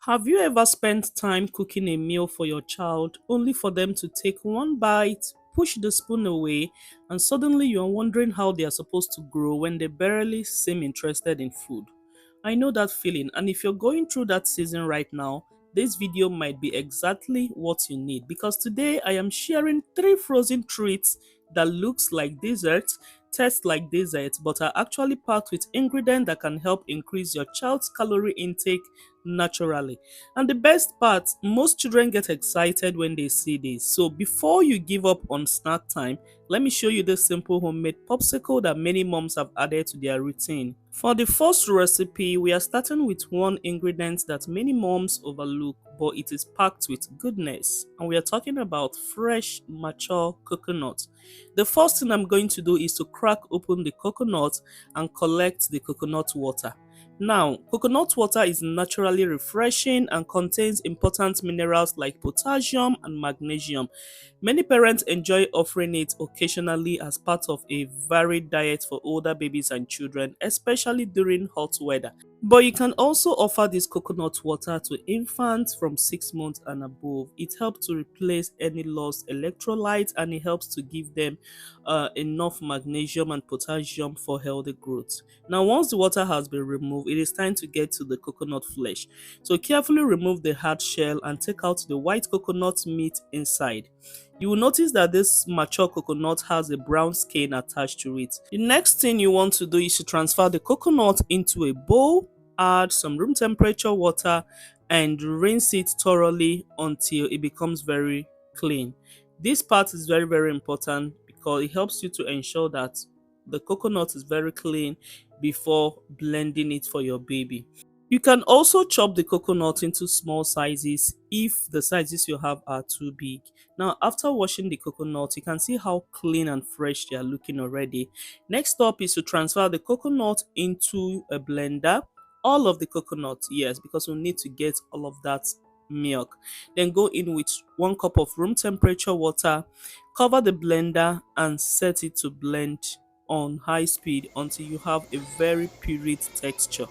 Have you ever spent time cooking a meal for your child only for them to take one bite, push the spoon away, and suddenly you're wondering how they are supposed to grow when they barely seem interested in food? I know that feeling, and if you're going through that season right now, this video might be exactly what you need because today I am sharing three frozen treats that looks like desserts, taste like desserts, but are actually packed with ingredients that can help increase your child's calorie intake naturally. And the best part, most children get excited when they see this. So before you give up on snack time, let me show you this simple homemade popsicle that many moms have added to their routine. For the first recipe, we are starting with one ingredient that many moms overlook, but it is packed with goodness. And we are talking about fresh, mature coconut. The first thing I'm going to do is to crack open the coconut and collect the coconut water. Now, coconut water is naturally refreshing and contains important minerals like potassium and magnesium. Many parents enjoy offering it occasionally as part of a varied diet for older babies and children, especially during hot weather. But you can also offer this coconut water to infants from 6 months and above. It helps to replace any lost electrolytes and it helps to give them enough magnesium and potassium for healthy growth. Now, once the water has been removed, it is time to get to the coconut flesh. So, carefully remove the hard shell and take out the white coconut meat inside. You will notice that this mature coconut has a brown skin attached to it. The next thing you want to do is to transfer the coconut into a bowl, add some room temperature water, and rinse it thoroughly until it becomes very clean. This part is very, very important because it helps you to ensure that the coconut is very clean before blending it for your baby. You can also chop the coconut into small sizes if the sizes you have are too big. Now, after washing the coconut, you can see how clean and fresh they are looking already. Next up is to transfer the coconut into a blender. All of the coconut, yes, because we need to get all of that milk. Then go in with 1 cup of room temperature water, cover the blender and set it to blend on high speed until you have a very pureed texture.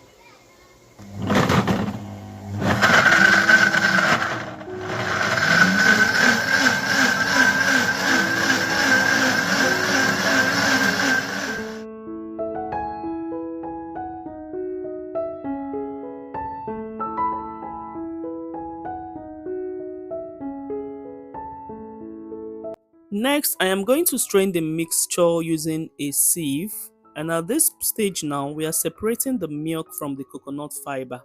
Next, I am going to strain the mixture using a sieve. And at this stage now, we are separating the milk from the coconut fiber.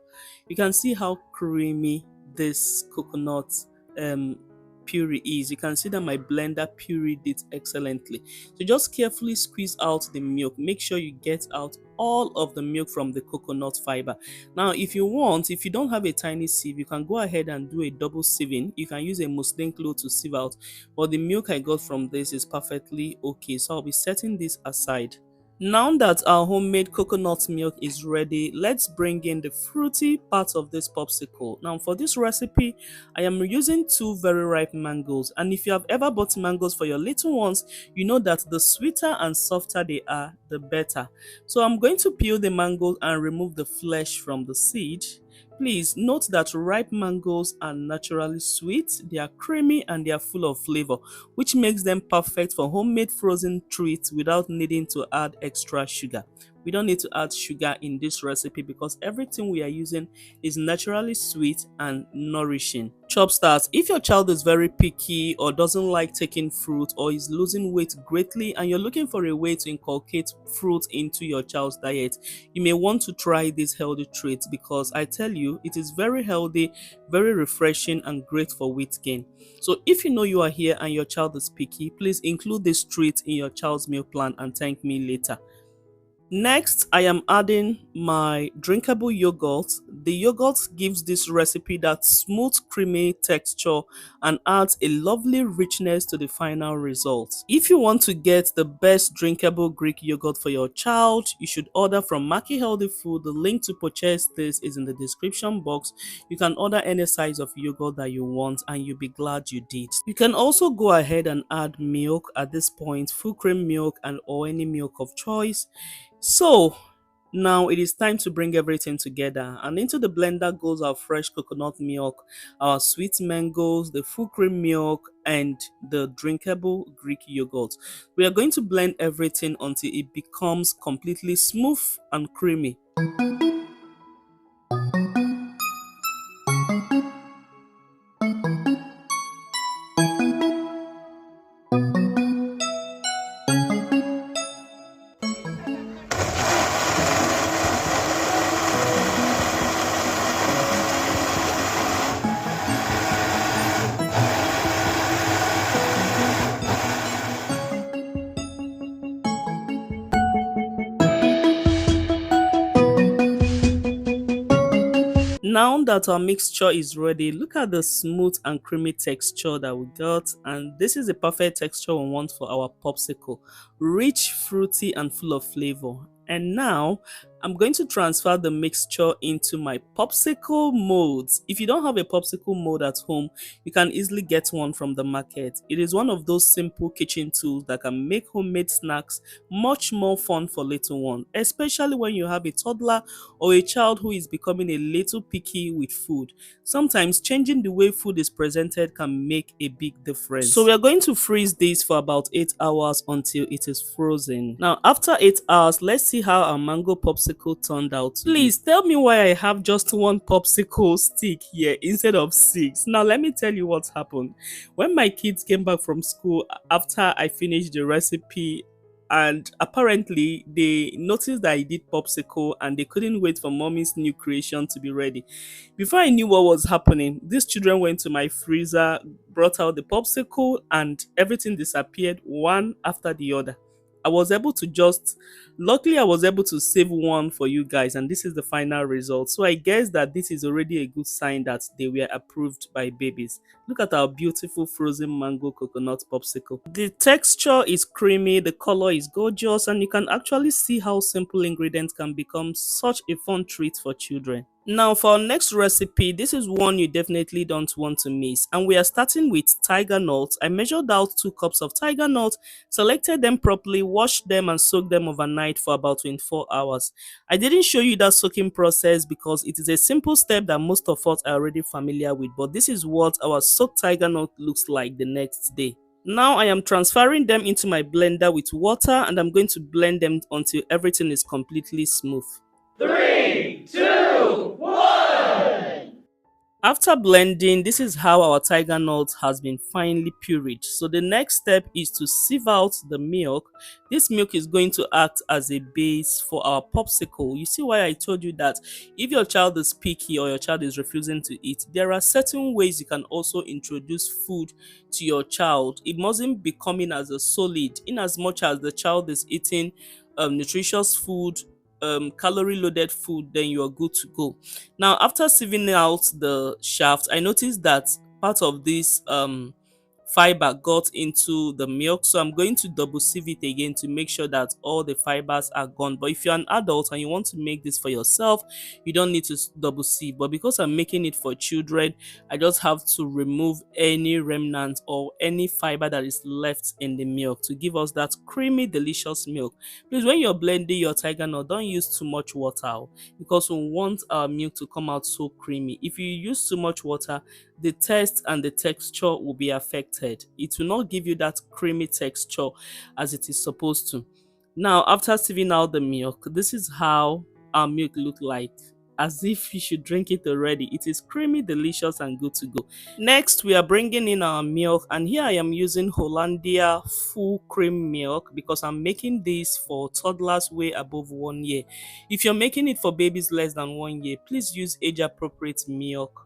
You can see how creamy this coconut um, puree is. You can see that my blender pureed it excellently. So just carefully squeeze out the milk. Make sure you get out all of the milk from the coconut fiber. Now, if you want, if you don't have a tiny sieve, you can go ahead and do a double sieving. You can use a muslin cloth to sieve out, but the milk I got from this is perfectly okay. So I'll be setting this aside. Now that our homemade coconut milk is ready, let's bring in the fruity part of this popsicle. Now for this recipe, I am using two very ripe mangoes, and if you have ever bought mangoes for your little ones, you know that the sweeter and softer they are, the better. So I'm going to peel the mangoes and remove the flesh from the seed. Please note that ripe mangoes are naturally sweet, they are creamy and they are full of flavor, which makes them perfect for homemade frozen treats without needing to add extra sugar. We don't need to add sugar in this recipe because everything we are using is naturally sweet and nourishing. Chop stars, if your child is very picky or doesn't like taking fruit or is losing weight greatly and you're looking for a way to inculcate fruit into your child's diet, you may want to try these healthy treats because I tell you, it is very healthy, very refreshing and great for weight gain. So if you know you are here and your child is picky, please include this treat in your child's meal plan and thank me later. Next, I am adding my drinkable yogurt. The yogurt gives this recipe that smooth, creamy texture and adds a lovely richness to the final result. If you want to get the best drinkable Greek yogurt for your child, you should order from Maki Healthy Food. The link to purchase this is in the description box. You can order any size of yogurt that you want and you'll be glad you did. You can also go ahead and add milk at this point, full cream milk and or any milk of choice. So Now it is time to bring everything together, and into the blender goes our fresh coconut milk, our sweet mangoes, the full cream milk, and the drinkable Greek yogurt. We are going to blend everything until it becomes completely smooth and creamy. Now that our mixture is ready, look at the smooth and creamy texture that we got, and this is the perfect texture we want for our popsicle. Rich, fruity, and full of flavor. And now I'm going to transfer the mixture into my popsicle molds. If you don't have a popsicle mold at home, you can easily get one from the market. It is one of those simple kitchen tools that can make homemade snacks much more fun for little one, especially when you have a toddler or a child who is becoming a little picky with food. Sometimes changing the way food is presented can make a big difference. So we are going to freeze this for about 8 hours until it is frozen. Now after 8 hours, let's see how our mango popsicle turned out. Please tell me why I have just one popsicle stick here instead of 6. Now let me tell you what happened. When my kids came back from school after I finished the recipe, and apparently they noticed that I did popsicle and they couldn't wait for mommy's new creation to be ready. Before I knew what was happening, these children went to my freezer, brought out the popsicle, and everything disappeared one after the other. I was able to just, luckily, I was able to save one for you guys, and this is the final result. So I guess that this is already a good sign that they were approved by babies. Look at our beautiful frozen mango coconut popsicle. The texture is creamy, the color is gorgeous, and you can actually see how simple ingredients can become such a fun treat for children. Now for our next recipe, this is one you definitely don't want to miss, and we are starting with tiger nuts. I measured out 2 cups of tiger nuts, selected them properly, washed them and soaked them overnight for about 24 hours. I didn't show you that soaking process because it is a simple step that most of us are already familiar with, but this is what our soaked tiger nut looks like the next day. Now I am transferring them into my blender with water, and I'm going to blend them until everything is completely smooth. 3, 2, 1. After blending, this is how our tiger nut has been finely pureed. So the next step is to sieve out the milk. This milk is going to act as a base for our popsicle. You see why I told you that if your child is picky or your child is refusing to eat, there are certain ways you can also introduce food to your child. It mustn't be coming as a solid, in as much as the child is eating nutritious food, calorie loaded food, then you are good to go. Now after sieving out the shaft, I noticed that part of this fiber got into the milk, so I'm going to double sieve it again to make sure that all the fibers are gone. But if you're an adult and you want to make this for yourself, you don't need to double sieve. But because I'm making it for children, I just have to remove any remnants or any fiber that is left in the milk to give us that creamy delicious milk. Please, when you're blending your tiger nut, don't use too much water, because we want our milk to come out so creamy. If you use too much water, the taste and the texture will be affected. It will not give you that creamy texture as it is supposed to. Now after sieving out the milk, this is how our milk look like, as if you should drink it already. It is creamy, delicious, and good to go. Next, we are bringing in our milk, and here I am using Hollandia full cream milk because I'm making this for toddlers way above 1 year. If you're making it for babies less than 1 year, please use age appropriate milk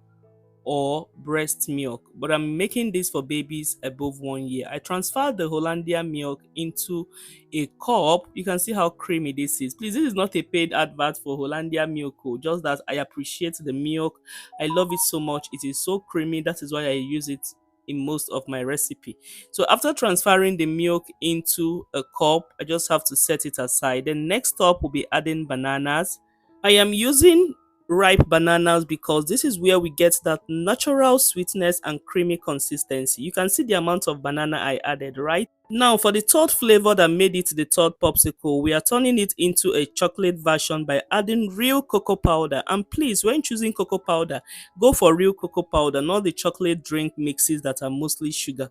or breast milk, but I'm making this for babies above 1 year. I transferred the Hollandia milk into a cup. You can see how creamy this is. Please, this is not a paid advert for Hollandia milk, just that I appreciate the milk. I love it so much. It is so creamy. That is why I use it in most of my recipe. So after transferring the milk into a cup, I just have to set it aside. Then next up, we'll be adding bananas. I am using ripe bananas because this is where we get that natural sweetness and creamy consistency. You can see the amount of banana I added, right? Now for the third flavor that made it the third popsicle, we are turning it into a chocolate version by adding real cocoa powder. And please, when choosing cocoa powder, go for real cocoa powder, not the chocolate drink mixes that are mostly sugar.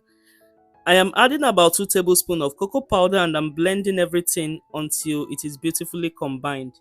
I am adding about 2 tablespoons of cocoa powder and I'm blending everything until it is beautifully combined.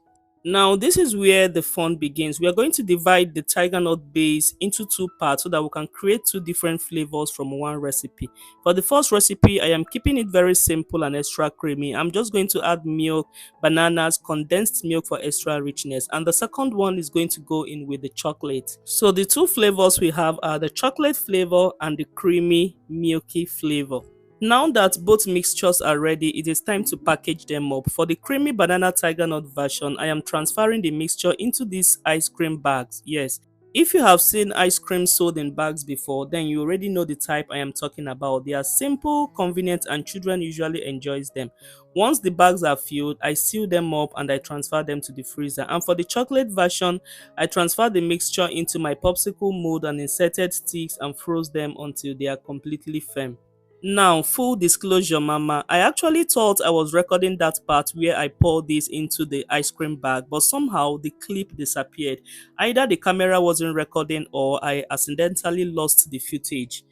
Now, this is where the fun begins. We are going to divide the tiger nut base into two parts so that we can create two different flavors from one recipe. For the first recipe, I am keeping it very simple and extra creamy. I'm just going to add milk, bananas, condensed milk for extra richness. And the second one is going to go in with the chocolate. So the two flavors we have are the chocolate flavor and the creamy, milky flavor. Now that both mixtures are ready, it is time to package them up. For the creamy banana tiger nut version, I am transferring the mixture into these ice cream bags. Yes, if you have seen ice cream sold in bags before, then you already know the type I am talking about. They are simple, convenient, and children usually enjoys them. Once the bags are filled, I seal them up and I transfer them to the freezer. And for the chocolate version, I transfer the mixture into my popsicle mold and inserted sticks and froze them until they are completely firm. Now, full disclosure, mama, I actually thought I was recording that part where I poured this into the ice cream bag, but somehow the clip disappeared. Either the camera wasn't recording or I accidentally lost the footage.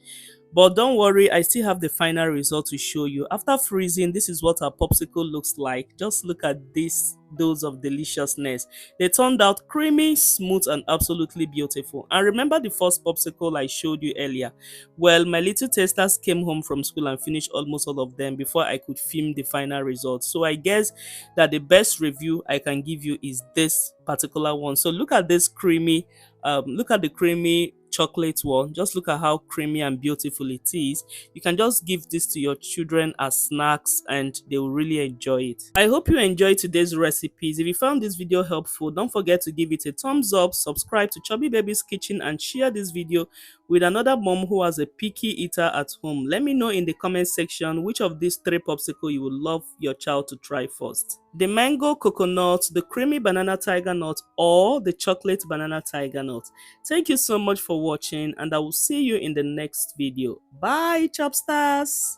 But don't worry, I still have the final result to show you. After freezing, this is what our popsicle looks like. Just look at this dose of deliciousness. They turned out creamy, smooth, and absolutely beautiful. And remember the first popsicle I showed you earlier? Well, my little testers came home from school and finished almost all of them before I could film the final result. So I guess that the best review I can give you is this particular one. So look at this creamy, look at the creamy chocolate one. Just look at how creamy and beautiful it is. You can just give this to your children as snacks and they will really enjoy it. I hope you enjoyed today's recipes. If you found this video helpful, don't forget to give it a thumbs up, subscribe to Chubby Baby's Kitchen, and share this video with another mom who has a picky eater at home. Let me know in the comment section which of these three popsicles you would love your child to try first: the mango coconut, the creamy banana tiger nut, or the chocolate banana tiger nut. Thank you so much for watching, and I will see you in the next video. Bye, Chopstars!